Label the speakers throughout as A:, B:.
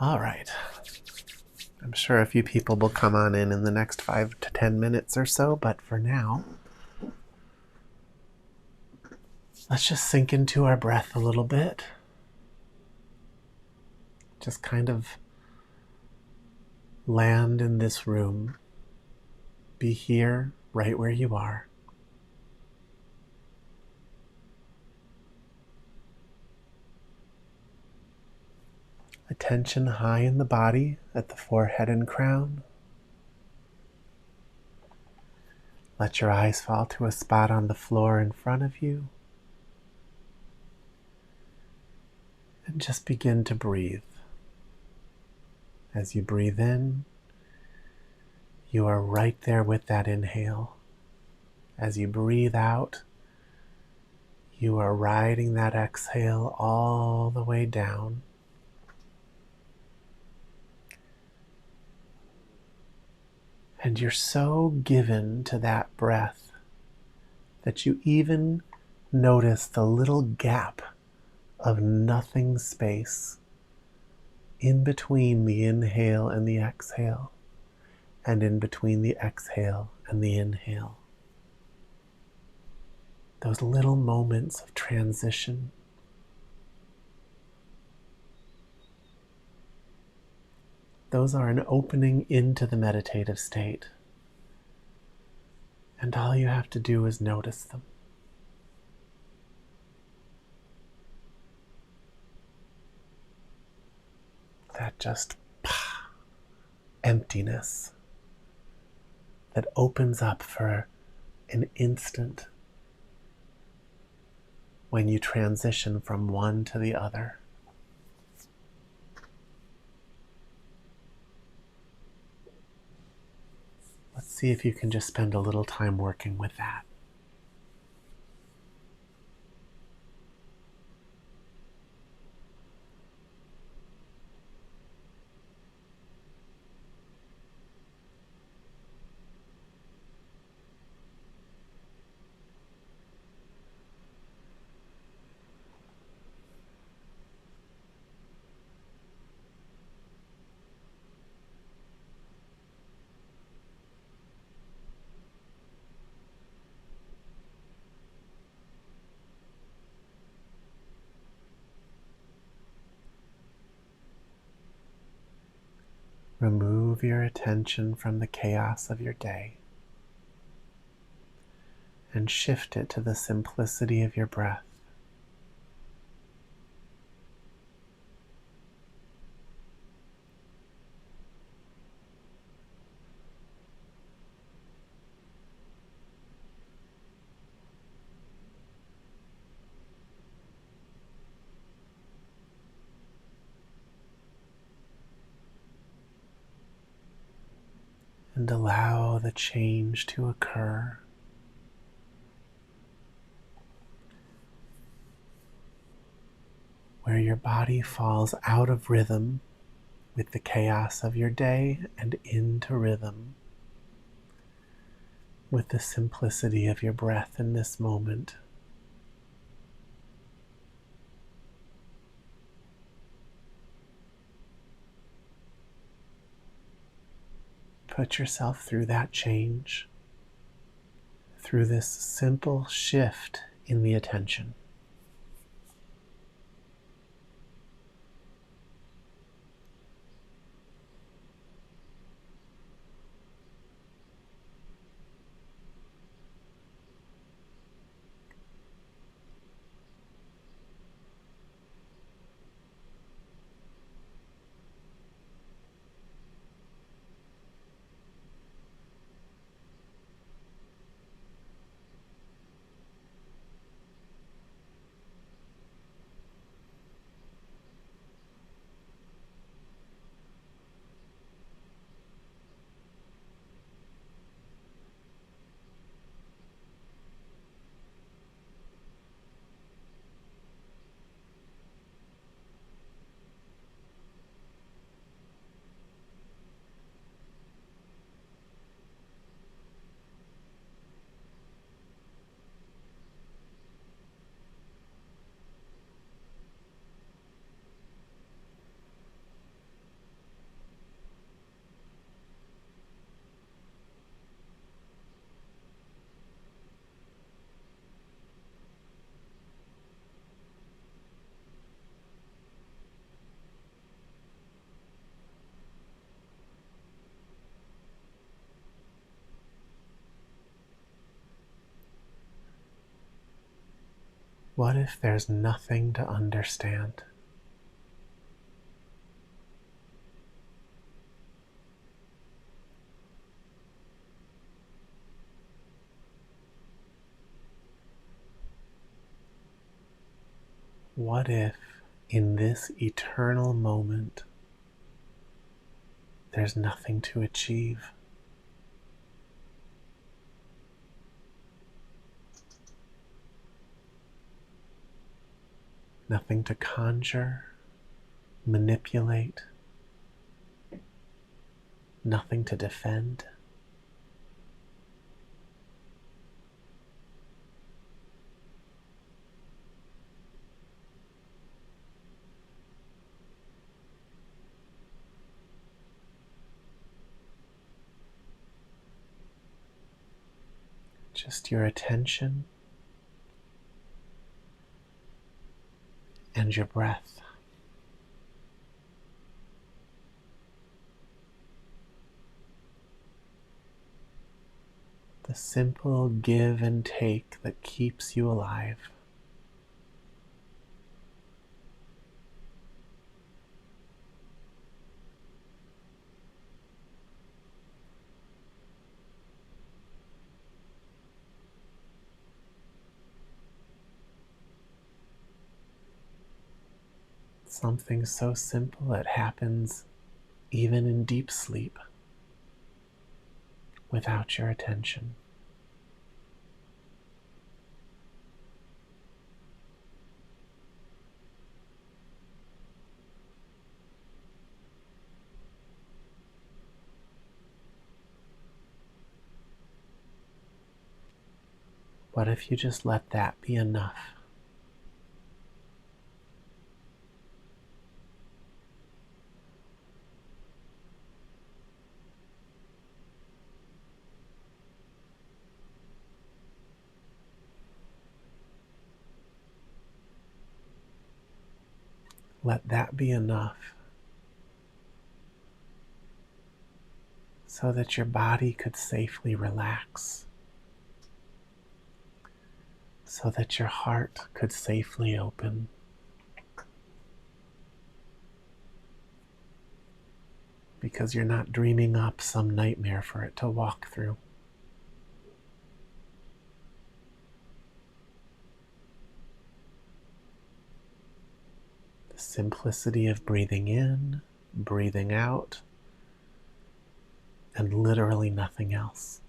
A: All right. I'm sure a few people will come on in the next 5 to 10 minutes or so, but for now, let's just sink into our breath a little bit. Just kind of land in this room. Be here, right where you are. Attention high in the body at the forehead and crown. Let your eyes fall to a spot on the floor in front of you. And just begin to breathe. As you breathe in, you are right there with that inhale. As you breathe out, you are riding that exhale all the way down. And you're so given to that breath that you even notice the little gap of nothing space in between the inhale and the exhale, and in between the exhale and the inhale. Those little moments of transition. Those are an opening into the meditative state. And all you have to do is notice them. That just emptiness that opens up for an instant when you transition from one to the other. Let's see if you can just spend a little time working with that. Remove your attention from the chaos of your day and shift it to the simplicity of your breath. And allow the change to occur. Where your body falls out of rhythm with the chaos of your day and into rhythm with the simplicity of your breath in this moment. Put yourself through that change, through this simple shift in the attention. What if there's nothing to understand? What if in this eternal moment there's nothing to achieve? Nothing to conjure, manipulate, nothing to defend. Just your attention and your breath. The simple give and take that keeps you alive. Something so simple it happens even in deep sleep without your attention. What if you just let that be enough? Let that be enough so that your body could safely relax, so that your heart could safely open. Because you're not dreaming up some nightmare for it to walk through. The simplicity of breathing in, breathing out, and literally nothing else.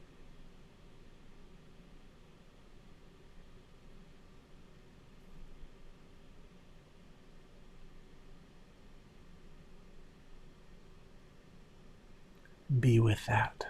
A: Be with that.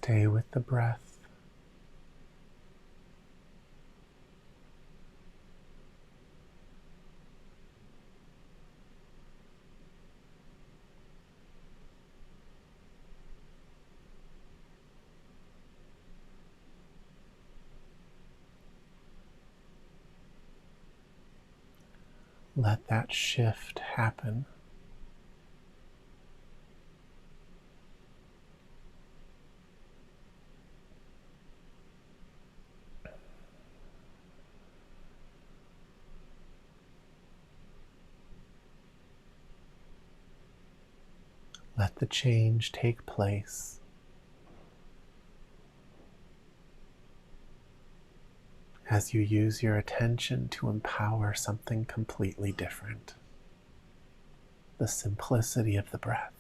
A: Stay with the breath. Let that shift happen. Let the change take place. As you use your attention to empower something completely different. The simplicity of the breath.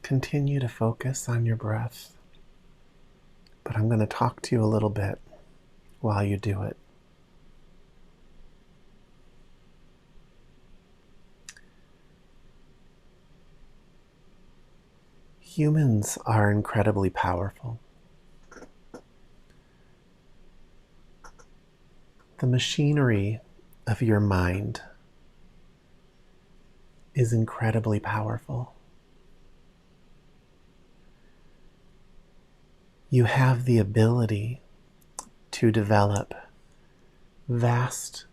A: Continue to focus on your breath, but I'm going to talk to you a little bit while you do it. Humans are incredibly powerful. The machinery of your mind is incredibly powerful. You have the ability to develop vast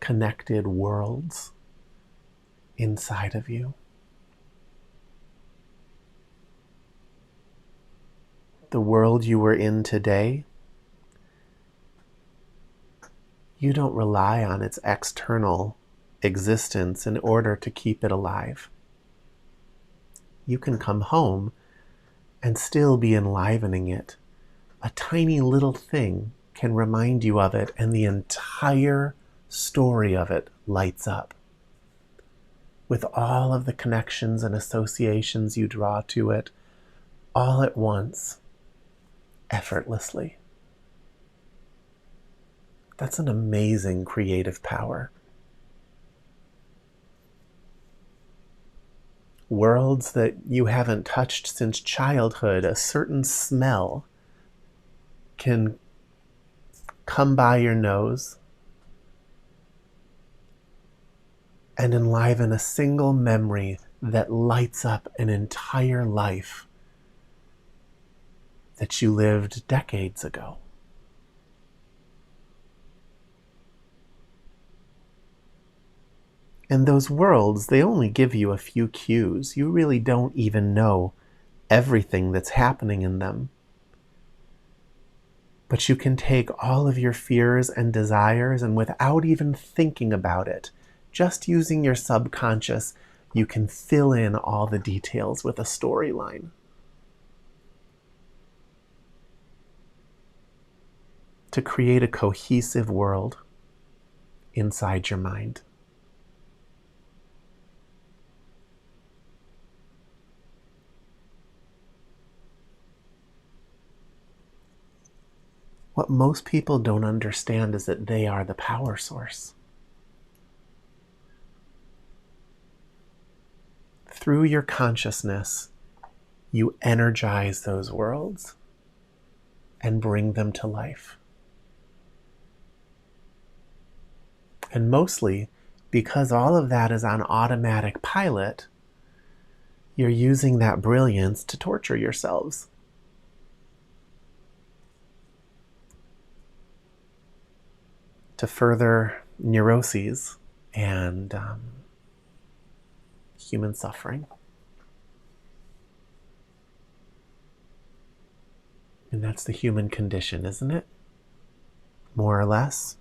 A: connected worlds inside of you. The world you were in today, you don't rely on its external existence in order to keep it alive. You can come home and still be enlivening it. A tiny little thing can remind you of it, and the entire story of it lights up with all of the connections and associations you draw to it all at once, effortlessly. That's an amazing creative power. Worlds that you haven't touched since childhood, a certain smell can come by your nose and enliven a single memory that lights up an entire life that you lived decades ago. And those worlds, they only give you a few cues. You really don't even know everything that's happening in them. But you can take all of your fears and desires, and without even thinking about it, just using your subconscious, you can fill in all the details with a storyline. To create a cohesive world inside your mind. What most people don't understand is that they are the power source. Through your consciousness, you energize those worlds and bring them to life. And mostly, because all of that is on automatic pilot, you're using that brilliance to torture yourselves. To further neuroses and human suffering. And that's the human condition, isn't it? More or less.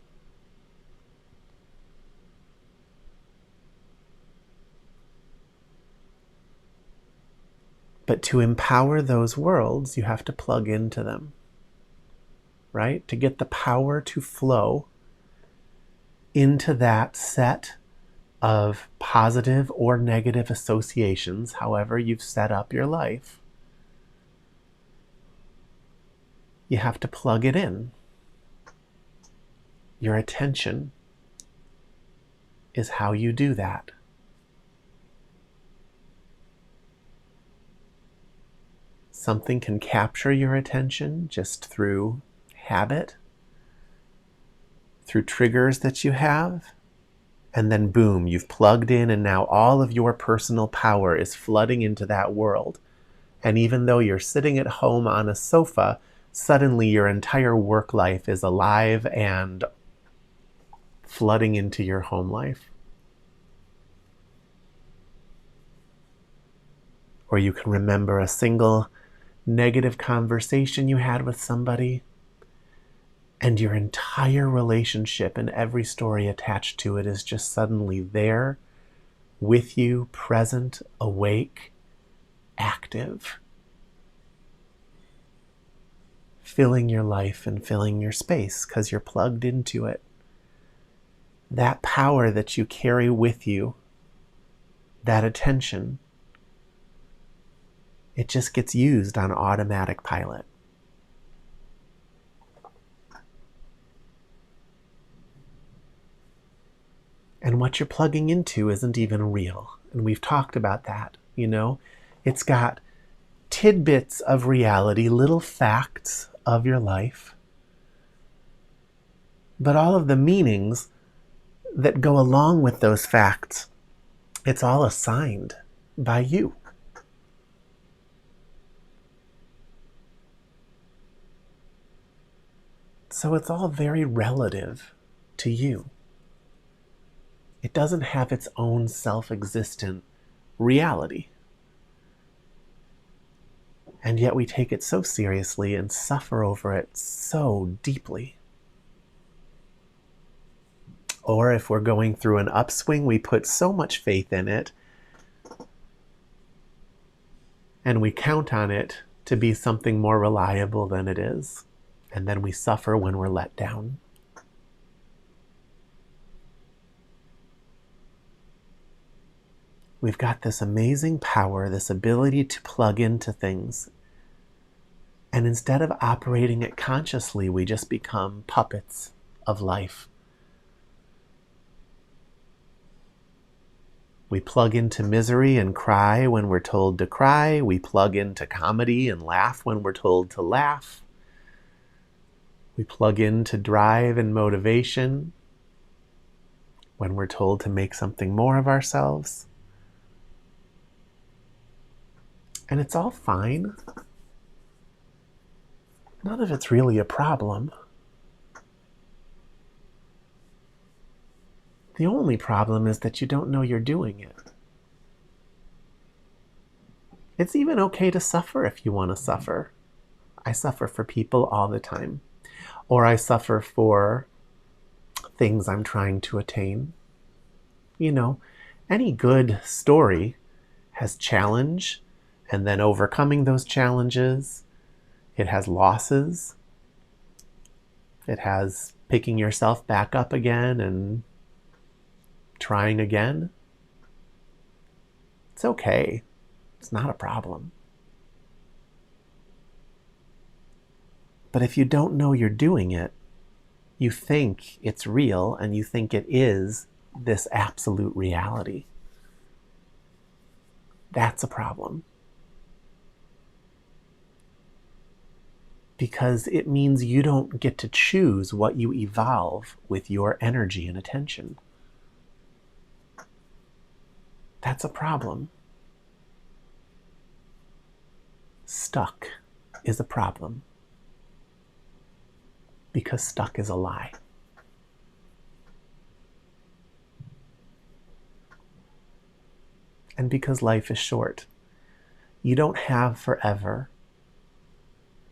A: But to empower those worlds, you have to plug into them, right? To get the power to flow into that set of positive or negative associations, however you've set up your life. You have to plug it in. Your attention is how you do that. Something can capture your attention just through habit, through triggers that you have, and then boom, you've plugged in, and now all of your personal power is flooding into that world. And even though you're sitting at home on a sofa, suddenly your entire work life is alive and flooding into your home life. Or you can remember a single negative conversation you had with somebody, and your entire relationship and every story attached to it is just suddenly there, with you, present, awake, active, filling your life and filling your space because you're plugged into it. That power that you carry with you, that attention, it just gets used on automatic pilot. And what you're plugging into isn't even real. And we've talked about that, you know. It's got tidbits of reality, little facts of your life. But all of the meanings that go along with those facts, it's all assigned by you. So it's all very relative to you. It doesn't have its own self-existent reality. And yet we take it so seriously and suffer over it so deeply. Or if we're going through an upswing, we put so much faith in it and we count on it to be something more reliable than it is. And then we suffer when we're let down. We've got this amazing power, this ability to plug into things. And instead of operating it consciously, we just become puppets of life. We plug into misery and cry when we're told to cry. We plug into comedy and laugh when we're told to laugh. We plug into drive and motivation when we're told to make something more of ourselves. And it's all fine. None of it's really a problem. The only problem is that you don't know you're doing it. It's even okay to suffer if you want to suffer. I suffer for people all the time. Or I suffer for things I'm trying to attain. You know, any good story has challenge, and then overcoming those challenges. It has losses. It has picking yourself back up again and trying again. It's okay. It's not a problem. But if you don't know you're doing it, you think it's real and you think it is this absolute reality. That's a problem. Because it means you don't get to choose what you evolve with your energy and attention. That's a problem. Stuck is a problem. Because stuck is a lie. And because life is short, you don't have forever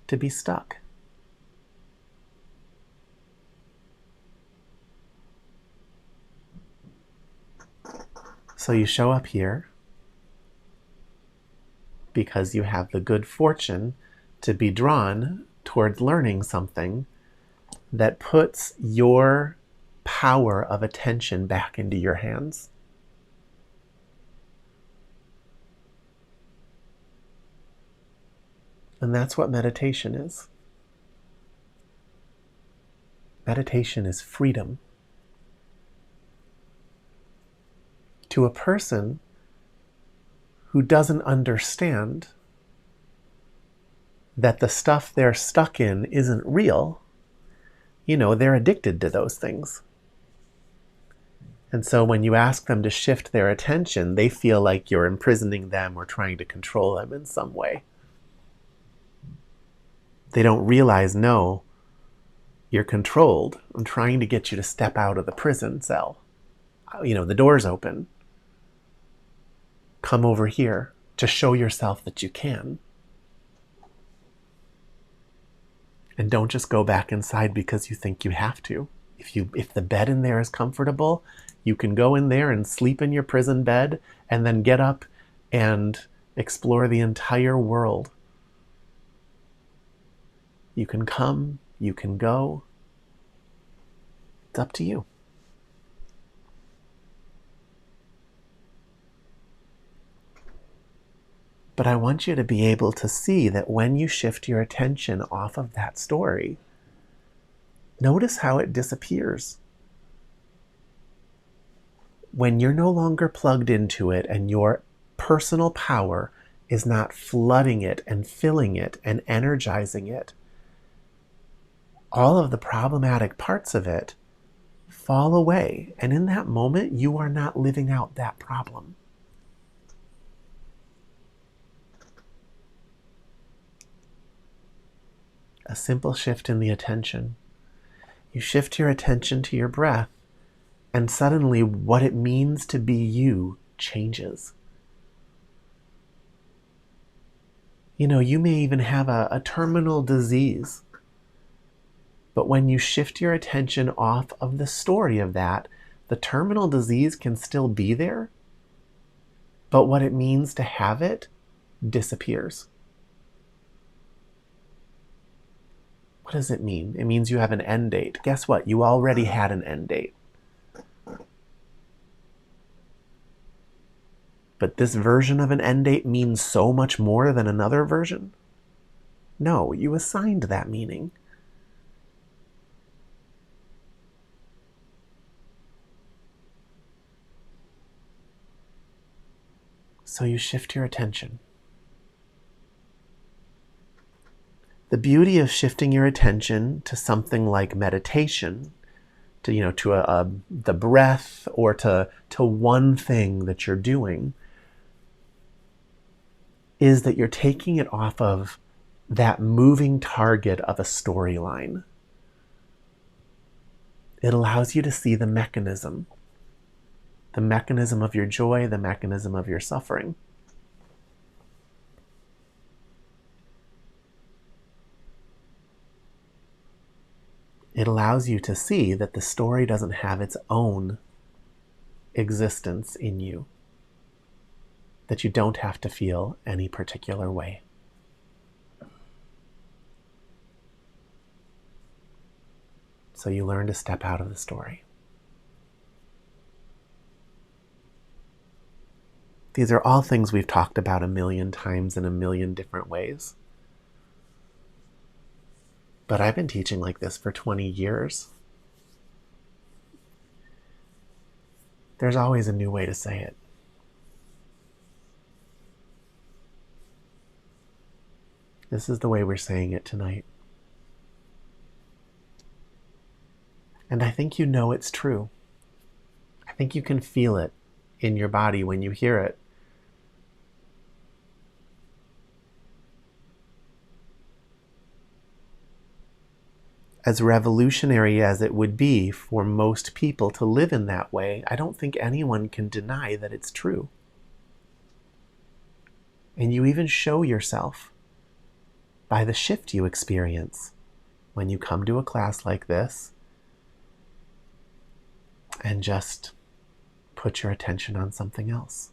A: to be stuck. So you show up here because you have the good fortune to be drawn toward learning something that puts your power of attention back into your hands. And that's what meditation is. Meditation is freedom. To a person who doesn't understand that the stuff they're stuck in isn't real, they're addicted to those things. And so when you ask them to shift their attention, they feel like you're imprisoning them or trying to control them in some way. They don't realize, no, you're controlled. I'm trying to get you to step out of the prison cell. The door's open. Come over here to show yourself that you can. And don't just go back inside because you think you have to. If the bed in there is comfortable, you can go in there and sleep in your prison bed and then get up and explore the entire world. You can come, you can go. It's up to you. But I want you to be able to see that when you shift your attention off of that story, notice how it disappears. When you're no longer plugged into it and your personal power is not flooding it and filling it and energizing it, all of the problematic parts of it fall away. And in that moment, you are not living out that problem. A simple shift in the attention. You shift your attention to your breath, and suddenly what it means to be you changes. You know, you may even have a terminal disease, but when you shift your attention off of the story of that, the terminal disease can still be there, but what it means to have it disappears. What does it mean? It means you have an end date. Guess what? You already had an end date. But this version of an end date means so much more than another version? No, you assigned that meaning. So you shift your attention. The beauty of shifting your attention to something like meditation, to the breath, or to one thing that you're doing, is that you're taking it off of that moving target of a storyline. It allows you to see the mechanism of your joy, the mechanism of your suffering. It allows you to see that the story doesn't have its own existence in you, that you don't have to feel any particular way. So you learn to step out of the story. These are all things we've talked about a million times in a million different ways. But I've been teaching like this for 20 years. There's always a new way to say it. This is the way we're saying it tonight. And I think you know it's true. I think you can feel it in your body when you hear it. As revolutionary as it would be for most people to live in that way, I don't think anyone can deny that it's true. And you even show yourself by the shift you experience when you come to a class like this and just put your attention on something else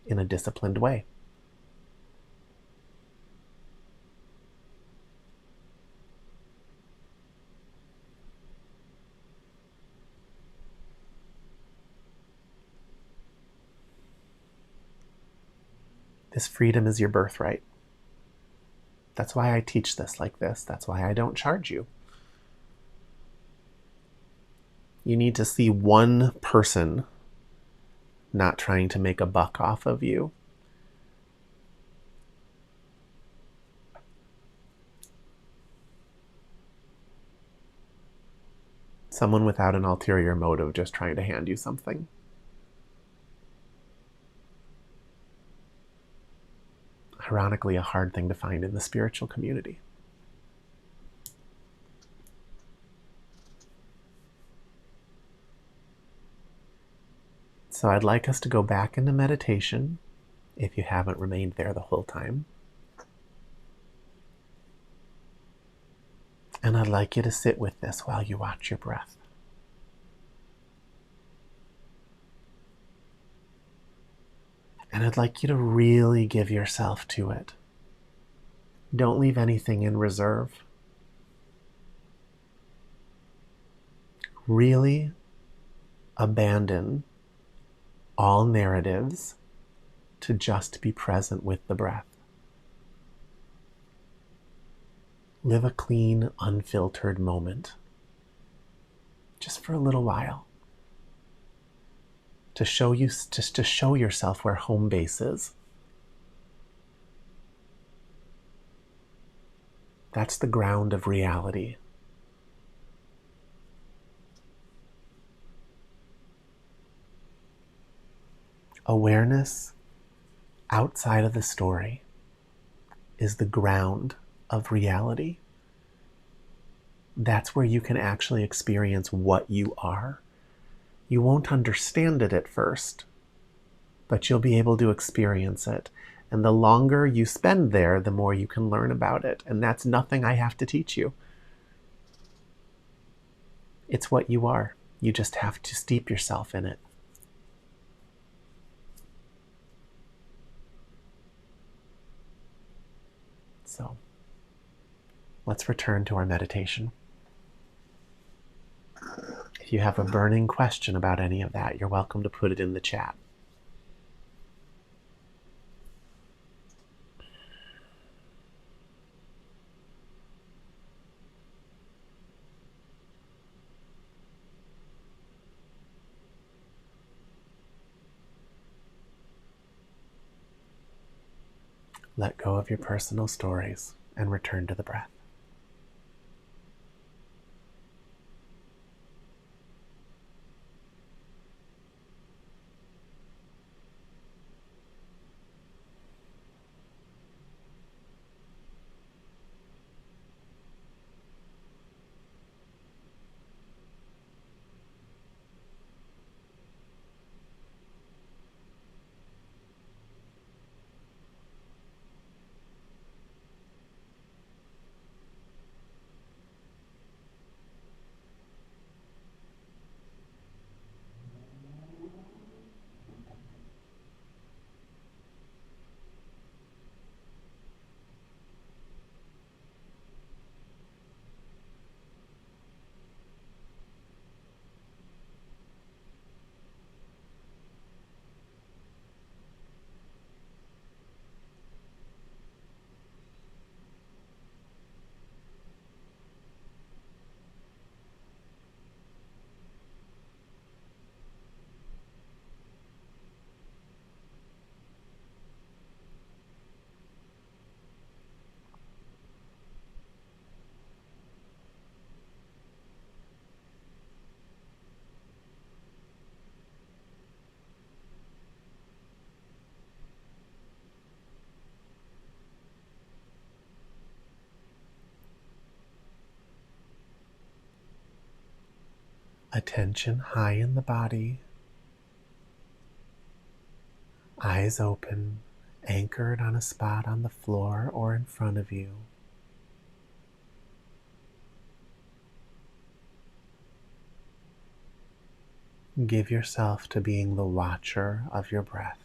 A: in a disciplined way. This freedom is your birthright. That's why I teach this like this. That's why I don't charge you. You need to see one person not trying to make a buck off of you. Someone without an ulterior motive just trying to hand you something. Ironically, a hard thing to find in the spiritual community. So I'd like us to go back into meditation, if you haven't remained there the whole time. And I'd like you to sit with this while you watch your breath. And I'd like you to really give yourself to it. Don't leave anything in reserve. Really abandon all narratives to just be present with the breath. Live a clean, unfiltered moment, just for a little while, to show yourself where home base is. That's the ground of reality. Awareness outside of the story is the ground of reality. That's where you can actually experience what you are. You won't understand it at first, but you'll be able to experience it. And the longer you spend there, the more you can learn about it. And that's nothing I have to teach you. It's what you are. You just have to steep yourself in it. So let's return to our meditation. If you have a burning question about any of that, you're welcome to put it in the chat. Let go of your personal stories and return to the breath. Attention high in the body, eyes open, anchored on a spot on the floor or in front of you. Give yourself to being the watcher of your breath.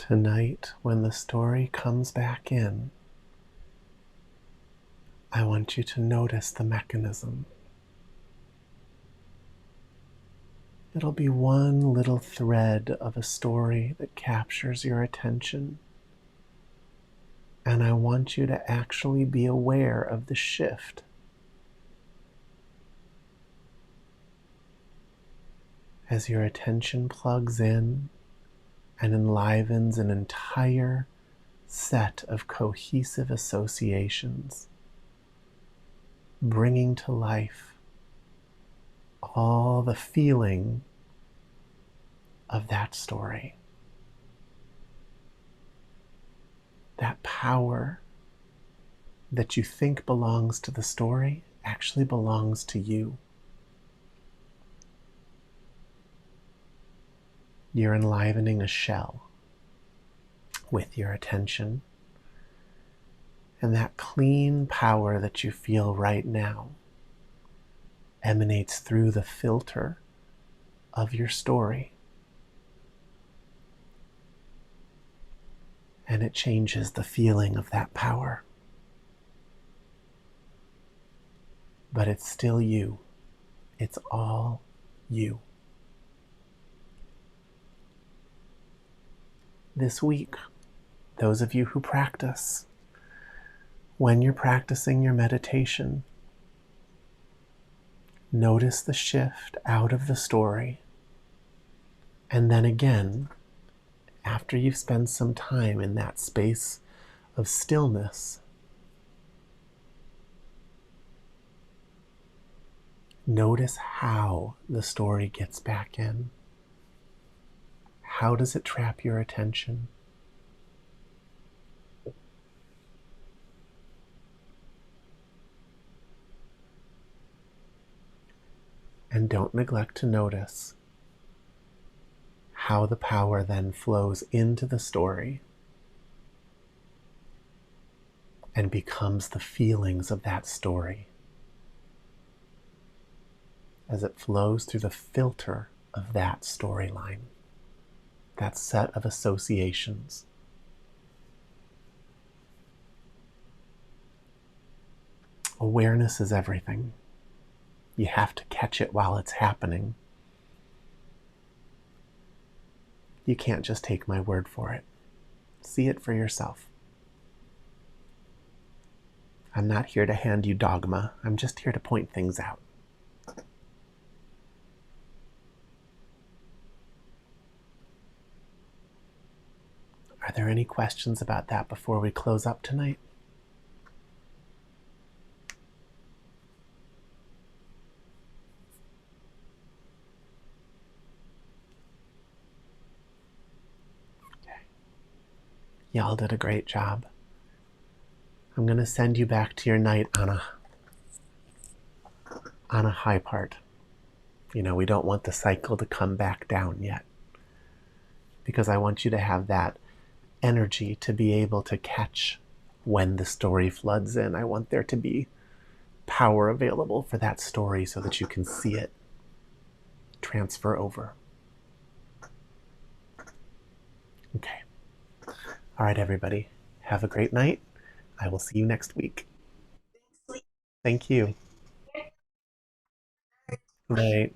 A: Tonight, when the story comes back in, I want you to notice the mechanism. It'll be one little thread of a story that captures your attention. And I want you to actually be aware of the shift. As your attention plugs in and enlivens an entire set of cohesive associations, bringing to life all the feeling of that story. That power that you think belongs to the story actually belongs to you. You're enlivening a shell with your attention, and that clean power that you feel right now emanates through the filter of your story, and it changes the feeling of that power. But it's still you. It's all you. This week, those of you who practice, when you're practicing your meditation, notice the shift out of the story, and then again, after you've spent some time in that space of stillness, notice how the story gets back in. How does it trap your attention? And don't neglect to notice how the power then flows into the story and becomes the feelings of that story as it flows through the filter of that storyline, that set of associations. Awareness is everything. You have to catch it while it's happening. You can't just take my word for it. See it for yourself. I'm not here to hand you dogma. I'm just here to point things out. Are there any questions about that before we close up tonight? Okay. Y'all did a great job. I'm going to send you back to your night on a high part. You know, we don't want the cycle to come back down yet, because I want you to have that energy to be able to catch when the story floods in. I want there to be power available for that story so that you can see it transfer over. Okay. All right, everybody. Have a great night. I will see you next week. Thank you. Good night.